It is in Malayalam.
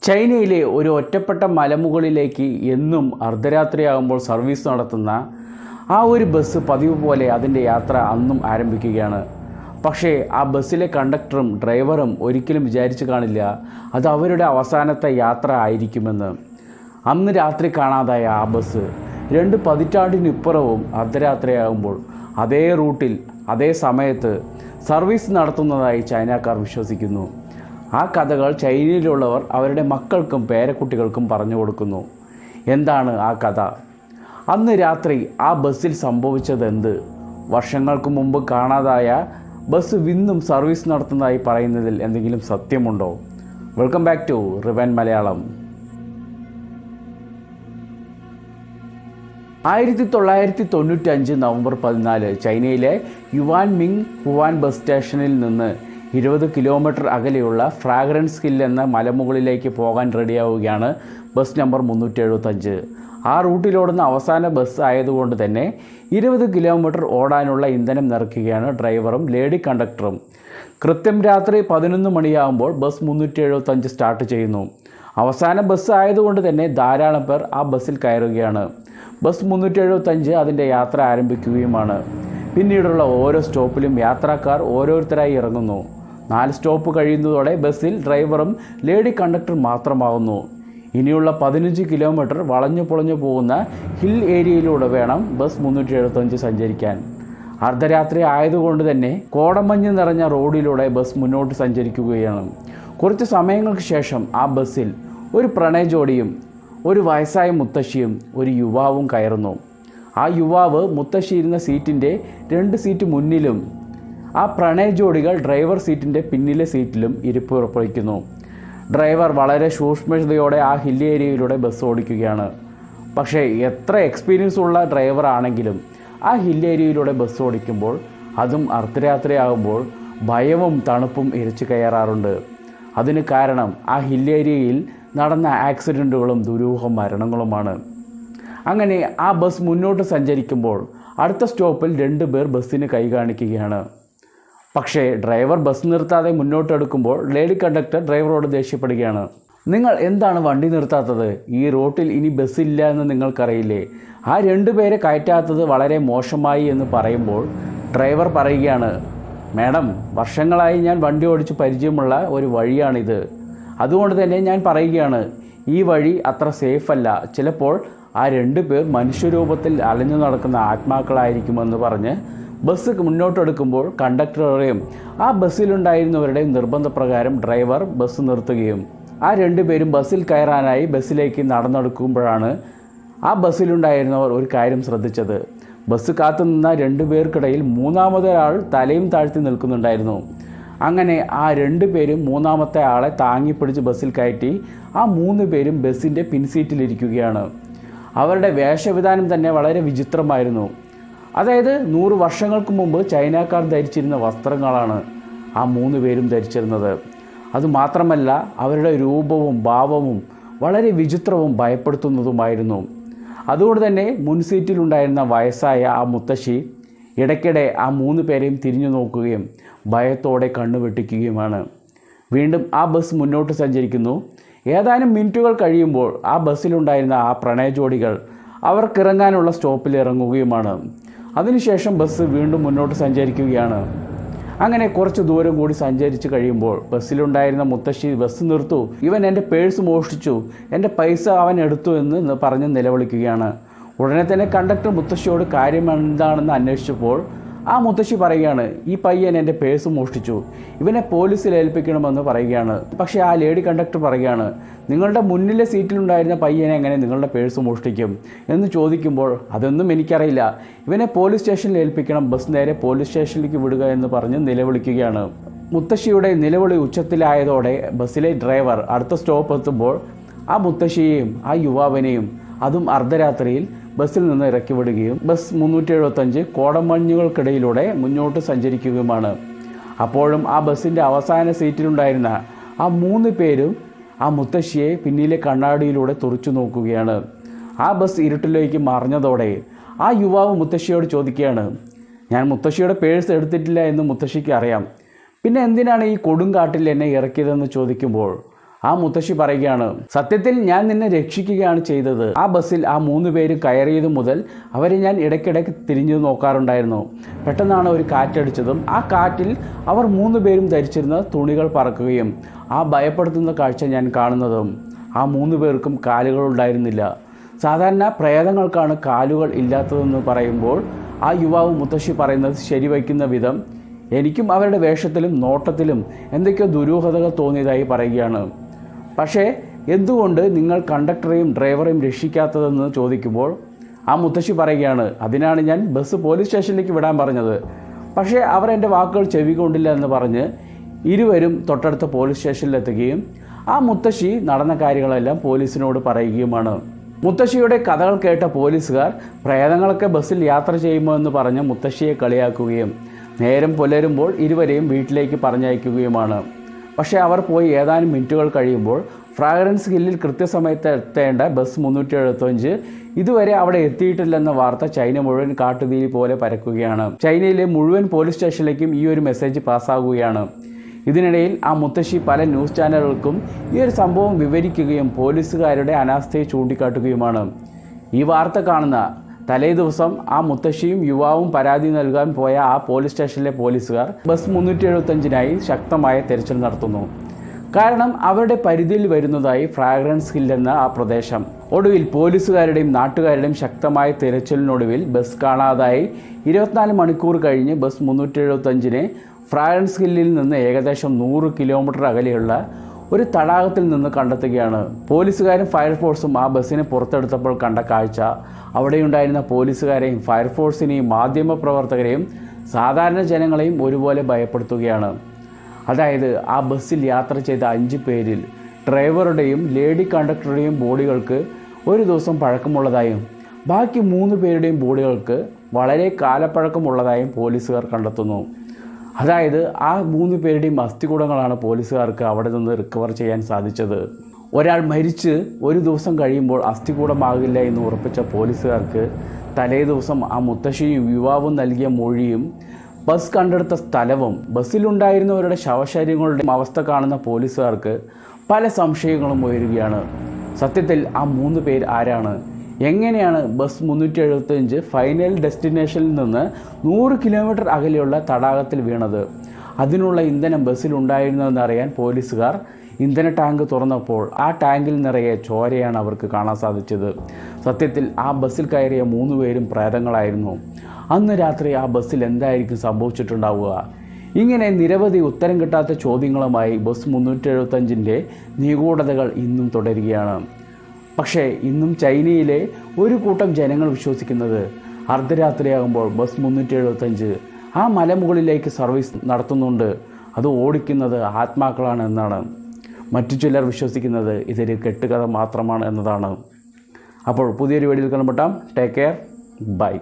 ചൈനയിലെ ഒരു ഒറ്റപ്പെട്ട മലമുകളിലേക്ക് എന്നും അർദ്ധരാത്രിയാകുമ്പോൾ സർവീസ് നടത്തുന്ന ആ ഒരു ബസ് പതിവ് പോലെ അതിൻ്റെ യാത്ര അന്നും ആരംഭിക്കുകയാണ്. പക്ഷേ ആ ബസ്സിലെ കണ്ടക്ടറും ഡ്രൈവറും ഒരിക്കലും വിചാരിച്ചു കാണില്ല അത് അവരുടെ അവസാനത്തെ യാത്ര ആയിരിക്കുമെന്ന്. അന്ന് രാത്രി കാണാതായ ആ ബസ് 2 പതിറ്റാണ്ടിനിപ്പുറവും അർദ്ധരാത്രിയാകുമ്പോൾ അതേ റൂട്ടിൽ അതേ സമയത്ത് സർവീസ് നടത്തുന്നതായി ചൈനക്കാർ വിശ്വസിക്കുന്നു. ആ കഥകൾ ചൈനയിലുള്ളവർ അവരുടെ മക്കൾക്കും പേരക്കുട്ടികൾക്കും പറഞ്ഞു കൊടുക്കുന്നു. എന്താണ് ആ കഥ? അന്ന് രാത്രി ആ ബസ്സിൽ സംഭവിച്ചതെന്ത്? വർഷങ്ങൾക്ക് മുമ്പ് കാണാതായ ബസ് ഇന്നും സർവീസ് നടത്തുന്നതായി പറയുന്നതിൽ എന്തെങ്കിലും സത്യമുണ്ടോ? വെൽക്കം ബാക്ക് ടു റിവൻ മലയാളം. 1995 നവംബർ 14 ചൈനയിലെ യുവാൻമിങ് ഹുവാൻ ബസ് സ്റ്റേഷനിൽ നിന്ന് 20 കിലോമീറ്റർ അകലെയുള്ള ഫ്രാഗ്രൻസ് ഹിൽ എന്ന മലമുകളിലേക്ക് പോകാൻ റെഡിയാവുകയാണ് ബസ് നമ്പർ 375. ആ റൂട്ടിലോടുന്ന അവസാന ബസ് ആയതുകൊണ്ട് തന്നെ 20 കിലോമീറ്റർ ഓടാനുള്ള ഇന്ധനം നിറയ്ക്കുകയാണ് ഡ്രൈവറും ലേഡി കണ്ടക്ടറും. കൃത്യം രാത്രി 11 മണിയാകുമ്പോൾ ബസ് 375 സ്റ്റാർട്ട് ചെയ്യുന്നു. അവസാന ബസ് ആയതുകൊണ്ട് തന്നെ ധാരാളം പേർ ആ ബസ്സിൽ കയറുകയാണ്. ബസ് 375 അതിൻ്റെ യാത്ര ആരംഭിക്കുകയുമാണ്. പിന്നീടുള്ള ഓരോ സ്റ്റോപ്പിലും യാത്രക്കാർ ഓരോരുത്തരായി ഇറങ്ങുന്നു. 4 സ്റ്റോപ്പ് കഴിയുന്നതോടെ ബസ്സിൽ ഡ്രൈവറും ലേഡി കണ്ടക്ടർ മാത്രമാകുന്നു. ഇനിയുള്ള 15 കിലോമീറ്റർ വളഞ്ഞു പൊളഞ്ഞു പോകുന്ന ഹിൽ ഏരിയയിലൂടെ വേണം ബസ് 375 സഞ്ചരിക്കാൻ. അർദ്ധരാത്രി ആയതുകൊണ്ട് തന്നെ കോടമഞ്ഞ് നിറഞ്ഞ റോഡിലൂടെ ബസ് മുന്നോട്ട് സഞ്ചരിക്കുകയാണ്. കുറച്ച് സമയങ്ങൾക്ക് ശേഷം ആ ബസ്സിൽ ഒരു പ്രണയ ജോഡിയും ഒരു വയസ്സായ മുത്തശ്ശിയും ഒരു യുവാവും കയറുന്നു. ആ യുവാവ് മുത്തശ്ശി ഇരുന്ന സീറ്റിൻ്റെ 2 സീറ്റ് മുന്നിലും ആ പ്രണയ ജോഡികൾ ഡ്രൈവർ സീറ്റിൻ്റെ പിന്നിലെ സീറ്റിലും ഇരിപ്പ് ഉറപ്പിക്കുന്നു. ഡ്രൈവർ വളരെ സൂക്ഷ്മതയോടെ ആ ഹിൽ ഏരിയയിലൂടെ ബസ് ഓടിക്കുകയാണ്. പക്ഷേ എത്ര എക്സ്പീരിയൻസ് ഉള്ള ഡ്രൈവർ ആണെങ്കിലും ആ ഹിൽ ഏരിയയിലൂടെ ബസ് ഓടിക്കുമ്പോൾ, അതും അർദ്ധരാത്രിയാകുമ്പോൾ, ഭയവും തണുപ്പും ഇരച്ചു കയറാറുണ്ട്. അതിന് കാരണം ആ ഹിൽ ഏരിയയിൽ നടന്ന ആക്സിഡൻറ്റുകളും ദുരൂഹ മരണങ്ങളുമാണ്. അങ്ങനെ ആ ബസ് മുന്നോട്ട് സഞ്ചരിക്കുമ്പോൾ അടുത്ത സ്റ്റോപ്പിൽ 2 പേർ ബസ്സിന് കൈ കാണിക്കുകയാണ്. പക്ഷേ ഡ്രൈവർ ബസ് നിർത്താതെ മുന്നോട്ടെടുക്കുമ്പോൾ ലേഡി കണ്ടക്ടർ ഡ്രൈവറോട് ദേഷ്യപ്പെടുകയാണ്. നിങ്ങൾ എന്താണ് വണ്ടി നിർത്താത്തത്? ഈ റൂട്ടിൽ ഇനി ബസ്സില്ല എന്ന് നിങ്ങൾക്കറിയില്ലേ? ആ 2 പേരെ കയറ്റാത്തത് വളരെ മോശമായി എന്ന് പറയുമ്പോൾ ഡ്രൈവർ പറയുകയാണ്, മാഡം, വർഷങ്ങളായി ഞാൻ വണ്ടി ഓടിച്ച് പരിചയമുള്ള ഒരു വഴിയാണിത്. അതുകൊണ്ട് തന്നെ ഞാൻ പറയുകയാണ്, ഈ വഴി അത്ര സേഫ് അല്ല. ചിലപ്പോൾ ആ 2 പേർ മനുഷ്യരൂപത്തിൽ അലഞ്ഞു നടക്കുന്ന ആത്മാക്കളായിരിക്കുമെന്ന് പറഞ്ഞ് ബസ് മുന്നോട്ടെടുക്കുമ്പോൾ കണ്ടക്ടറുടെയും ആ ബസ്സിലുണ്ടായിരുന്നവരുടെ നിർബന്ധപ്രകാരം ഡ്രൈവർ ബസ് നിർത്തുകയും ആ 2 പേരും ബസ്സിൽ കയറാനായി ബസ്സിലേക്ക് നടന്നെടുക്കുമ്പോഴാണ് ആ ബസ്സിലുണ്ടായിരുന്നവർ ഒരു കാര്യം ശ്രദ്ധിച്ചത്. ബസ് കാത്തുനിന്ന 2 പേർക്കിടയിൽ മൂന്നാമതൊരാൾ തലയും താഴ്ത്തി നിൽക്കുന്നുണ്ടായിരുന്നു. അങ്ങനെ ആ 2 പേരും മൂന്നാമത്തെ ആളെ താങ്ങിപ്പിടിച്ച് ബസ്സിൽ കയറ്റി ആ 3 പേരും ബസ്സിൻ്റെ പിൻസീറ്റിലിരിക്കുകയാണ്. അവരുടെ വേഷവിധാനം തന്നെ വളരെ വിചിത്രമായിരുന്നു. അതായത് 100 വർഷങ്ങൾക്ക് മുമ്പ് ചൈനക്കാർ ധരിച്ചിരുന്ന വസ്ത്രങ്ങളാണ് ആ 3 പേരും ധരിച്ചിരുന്നത്. അതുമാത്രമല്ല, അവരുടെ രൂപവും ഭാവവും വളരെ വിചിത്രവും ഭയപ്പെടുത്തുന്നതുമായിരുന്നു. അതുകൊണ്ട് തന്നെ മുൻസീറ്റിലുണ്ടായിരുന്ന വയസ്സായ ആ മുത്തശ്ശി ഇടയ്ക്കിടെ ആ 3 പേരെയും തിരിഞ്ഞു നോക്കുകയും ഭയത്തോടെ കണ്ണുവെട്ടിക്കുകയുമാണ്. വീണ്ടും ആ ബസ് മുന്നോട്ട് സഞ്ചരിക്കുന്നു. ഏതാനും മിനിറ്റുകൾ കഴിയുമ്പോൾ ആ ബസ്സിലുണ്ടായിരുന്ന ആ പ്രണയ ജോഡികൾ അവർക്കിറങ്ങാനുള്ള സ്റ്റോപ്പിൽ ഇറങ്ങുകയുമാണ്. അതിനുശേഷം ബസ് വീണ്ടും മുന്നോട്ട് സഞ്ചരിക്കുകയാണ്. അങ്ങനെ കുറച്ച് ദൂരം കൂടി സഞ്ചരിച്ച് കഴിയുമ്പോൾ ബസ്സിലുണ്ടായിരുന്ന മുത്തശ്ശി ബസ് നിർത്തു, ഇവൻ എൻ്റെ പേഴ്സ് മോഷ്ടിച്ചു, എൻ്റെ പൈസ അവൻ എടുത്തു എന്ന് പറഞ്ഞ് നിലവിളിക്കുകയാണ്. ഉടനെ തന്നെ കണ്ടക്ടർ മുത്തശ്ശിയോട് കാര്യം എന്താണെന്ന് അന്വേഷിച്ചപ്പോൾ ആ മുത്തശ്ശി പറയുകയാണ്, ഈ പയ്യൻ എൻ്റെ പേഴ്സ് മോഷ്ടിച്ചു, ഇവനെ പോലീസിൽ ഏൽപ്പിക്കണമെന്ന് പറയുകയാണ്. പക്ഷേ ആ ലേഡി കണ്ടക്ടർ പറയുകയാണ്, നിങ്ങളുടെ മുന്നിലെ സീറ്റിലുണ്ടായിരുന്ന പയ്യനെ എങ്ങനെ നിങ്ങളുടെ പേഴ്സ് മോഷ്ടിക്കും എന്ന് ചോദിക്കുമ്പോൾ, അതൊന്നും എനിക്കറിയില്ല, ഇവനെ പോലീസ് സ്റ്റേഷനിൽ ഏൽപ്പിക്കണം, ബസ് നേരെ പോലീസ് സ്റ്റേഷനിലേക്ക് വിടുക എന്ന് പറഞ്ഞ് നിലവിളിക്കുകയാണ്. മുത്തശ്ശിയുടെ നിലവിളി ഉച്ചത്തിലായതോടെ ബസ്സിലെ ഡ്രൈവർ അടുത്ത സ്റ്റോപ്പ് എത്തുമ്പോൾ ആ മുത്തശ്ശിയെയും ആ യുവാവിനെയും അതും അർദ്ധരാത്രിയിൽ ബസ്സിൽ നിന്ന് ഇറക്കി വിടുകയും ബസ് 375 കോടമഞ്ഞുകൾക്കിടയിലൂടെ മുന്നോട്ട് സഞ്ചരിക്കുകയുമാണ്. അപ്പോഴും ആ ബസ്സിൻ്റെ അവസാന സീറ്റിലുണ്ടായിരുന്ന ആ 3 പേരും ആ മുത്തശ്ശിയെ പിന്നിലെ കണ്ണാടിയിലൂടെ തുറച്ചു നോക്കുകയാണ്. ആ ബസ് ഇരുട്ടിലേക്ക് മറിഞ്ഞതോടെ ആ യുവാവ് മുത്തശ്ശിയോട് ചോദിക്കുകയാണ്, ഞാൻ മുത്തശ്ശിയുടെ പേഴ്സ് എടുത്തിട്ടില്ല എന്ന് മുത്തശ്ശിക്ക് അറിയാം, പിന്നെ എന്തിനാണ് ഈ കൊടുങ്കാട്ടിൽ എന്നെ ഇറക്കിയതെന്ന് ചോദിക്കുമ്പോൾ ആ മുത്തശ്ശി പറയുകയാണ്, സത്യത്തിൽ ഞാൻ നിന്നെ രക്ഷിക്കുകയാണ് ചെയ്തത്. ആ ബസ്സിൽ ആ 3 പേര് കയറിയത് മുതൽ അവരെ ഞാൻ ഇടയ്ക്കിടയ്ക്ക് തിരിഞ്ഞു നോക്കാറുണ്ടായിരുന്നു. പെട്ടെന്നാണ് ഒരു കാറ്റടിച്ചതും ആ കാറ്റിൽ അവർ 3 പേരും ധരിച്ചിരുന്ന തുണികൾ പറക്കുകയും ആ ഭയപ്പെടുത്തുന്ന കാഴ്ച ഞാൻ കാണുന്നതും. ആ 3 പേർക്കും കാലുകൾ ഉണ്ടായിരുന്നില്ല. സാധാരണ പ്രേതങ്ങൾക്കാണ് കാലുകൾ ഇല്ലാത്തതെന്ന് പറയുമ്പോൾ ആ യുവാവ് മുത്തശ്ശി പറയുന്നത് ശരിവയ്ക്കുന്ന വിധം എനിക്കും അവരുടെ വേഷത്തിലും നോട്ടത്തിലും എന്തൊക്കെയോ ദുരൂഹതകൾ തോന്നിയതായി പറയുകയാണ്. പക്ഷേ എന്തുകൊണ്ട് നിങ്ങൾ കണ്ടക്ടറെയും ഡ്രൈവറെയും രക്ഷിക്കാത്തതെന്ന് ചോദിക്കുമ്പോൾ ആ മുത്തശ്ശി പറയുകയാണ്, അതിനാണ് ഞാൻ ബസ് പോലീസ് സ്റ്റേഷനിലേക്ക് വിടാൻ പറഞ്ഞത്. പക്ഷേ അവർ എൻ്റെ വാക്കുകൾ ചെവികൊണ്ടില്ല എന്ന് പറഞ്ഞ് ഇരുവരും തൊട്ടടുത്ത പോലീസ് സ്റ്റേഷനിലെത്തുകയും ആ മുത്തശ്ശി നടന്ന കാര്യങ്ങളെല്ലാം പോലീസിനോട് പറയുകയുമാണ്. മുത്തശ്ശിയുടെ കഥകൾ കേട്ട പോലീസുകാർ പ്രേതങ്ങളൊക്കെ ബസ്സിൽ യാത്ര ചെയ്യുമോ എന്ന് പറഞ്ഞ് മുത്തശ്ശിയെ കളിയാക്കുകയും നേരം പുലരുമ്പോൾ ഇരുവരെയും വീട്ടിലേക്ക് പറഞ്ഞയക്കുകയുമാണ്. പക്ഷേ അവർ പോയി ഏതാനും മിനിറ്റുകൾ കഴിയുമ്പോൾ ഫ്രാഗ്രൻസ് ഹില്ലിൽ കൃത്യസമയത്ത് എത്തേണ്ട ബസ് 375 ഇതുവരെ അവിടെ എത്തിയിട്ടില്ലെന്ന വാർത്ത ചൈന മുഴുവൻ കാട്ടുതീ പോലെ പരക്കുകയാണ്. ചൈനയിലെ മുഴുവൻ പോലീസ് സ്റ്റേഷനിലേക്കും ഈ ഒരു മെസ്സേജ് പാസ്സാകുകയാണ്. ഇതിനിടയിൽ ആ മുത്തശ്ശി പല ന്യൂസ് ചാനലുകൾക്കും ഈ ഒരു സംഭവം വിവരിക്കുകയും പോലീസുകാരുടെ അനാസ്ഥയെ ചൂണ്ടിക്കാട്ടുകയുമാണ്. ഈ വാർത്ത കാണുന്ന തലേ ദിവസം ആ മുത്തശ്ശിയും യുവാവും പരാതി നൽകാൻ പോയ ആ പോലീസ് സ്റ്റേഷനിലെ പോലീസുകാർ ബസ് 375നായി ശക്തമായ തെരച്ചിൽ നടത്തുന്നു. കാരണം അവരുടെ പരിധിയിൽ വരുന്നതായി ഫ്രാഗ്രൻസ് ഹിൽ എന്ന ആ പ്രദേശം. ഒടുവിൽ പോലീസുകാരുടെയും നാട്ടുകാരുടെയും ശക്തമായ തിരച്ചിലിനൊടുവിൽ ബസ് കാണാതായി 24 മണിക്കൂർ കഴിഞ്ഞ് ബസ് 375നെ ഫ്രാഗ്രൻസ് ഹില്ലിൽ നിന്ന് ഏകദേശം 100 കിലോമീറ്റർ അകലെയുള്ള ഒരു തടാകത്തിൽ നിന്ന് കണ്ടെത്തുകയാണ്. പോലീസുകാരും ഫയർഫോഴ്സും ആ ബസ്സിനെ പുറത്തെടുത്തപ്പോൾ കണ്ട കാഴ്ച അവിടെയുണ്ടായിരുന്ന പോലീസുകാരെയും ഫയർഫോഴ്സിനെയും മാധ്യമപ്രവർത്തകരെയും സാധാരണ ജനങ്ങളെയും ഒരുപോലെ ഭയപ്പെടുത്തുകയാണ്. അതായത് ആ ബസ്സിൽ യാത്ര ചെയ്ത 5 പേരിൽ ഡ്രൈവറുടെയും ലേഡി കണ്ടക്ടറുടെയും ബോഡികൾക്ക് ഒരു ദിവസം പഴക്കമുള്ളതായും ബാക്കി 3 പേരുടെയും ബോഡികൾക്ക് വളരെ കാലപ്പഴക്കമുള്ളതായും പോലീസുകാർ കണ്ടെത്തുന്നു. അതായത് ആ 3 പേരുടെയും അസ്ഥികൂടങ്ങളാണ് പോലീസുകാർക്ക് അവിടെ നിന്ന് റിക്കവർ ചെയ്യാൻ സാധിച്ചത്. ഒരാൾ മരിച്ച് ഒരു ദിവസം കഴിയുമ്പോൾ അസ്ഥികൂടമാകില്ല എന്ന് ഉറപ്പിച്ച പോലീസുകാർക്ക് തലേ ദിവസം ആ മുത്തശ്ശിയും യുവാവും നൽകിയ മൊഴിയും ബസ് കണ്ടെടുത്ത സ്ഥലവും ബസ്സിലുണ്ടായിരുന്നവരുടെ ശവശരീരങ്ങളുടെ അവസ്ഥ കാണുന്ന പോലീസുകാർക്ക് പല സംശയങ്ങളും ഉയരുകയാണ്. സത്യത്തിൽ ആ 3 പേർ ആരാണ്? എങ്ങനെയാണ് ബസ് 375 ഫൈനൽ ഡെസ്റ്റിനേഷനിൽ നിന്ന് 100 കിലോമീറ്റർ അകലെയുള്ള തടാകത്തിൽ വീണത്? അതിനുള്ള ഇന്ധനം ബസ്സിലുണ്ടായിരുന്നതെന്നറിയാൻ പോലീസുകാർ ഇന്ധന ടാങ്ക് തുറന്നപ്പോൾ ആ ടാങ്കിൽ നിറയെ ചോരയാണ് അവർക്ക് കാണാൻ സാധിച്ചത്. സത്യത്തിൽ ആ ബസ്സിൽ കയറിയ 3 പേരും പ്രേതങ്ങളായിരുന്നു. അന്ന് രാത്രി ആ ബസ്സിൽ എന്തായിരിക്കും സംഭവിച്ചിട്ടുണ്ടാവുക? ഇങ്ങനെ നിരവധി ഉത്തരം കിട്ടാത്ത ചോദ്യങ്ങളുമായി ബസ് 375ൻ്റെ നിഗൂഢതകൾ ഇന്നും തുടരുകയാണ്. പക്ഷേ ഇന്നും ചൈനയിലെ ഒരു കൂട്ടം ജനങ്ങൾ വിശ്വസിക്കുന്നത് അർദ്ധരാത്രിയാകുമ്പോൾ ബസ് 375 ആ മലമുകളിലേക്ക് സർവീസ് നടത്തുന്നുണ്ട്, അത് ഓടിക്കുന്നത് ആത്മാക്കളാണ് എന്നാണ്. മറ്റു ചിലർ വിശ്വസിക്കുന്നത് ഇതൊരു കെട്ടുകഥ മാത്രമാണ് എന്നതാണ്. അപ്പോൾ പുതിയൊരു വീഡിയോയിൽ കാണപ്പെട്ടാം. Take care, by.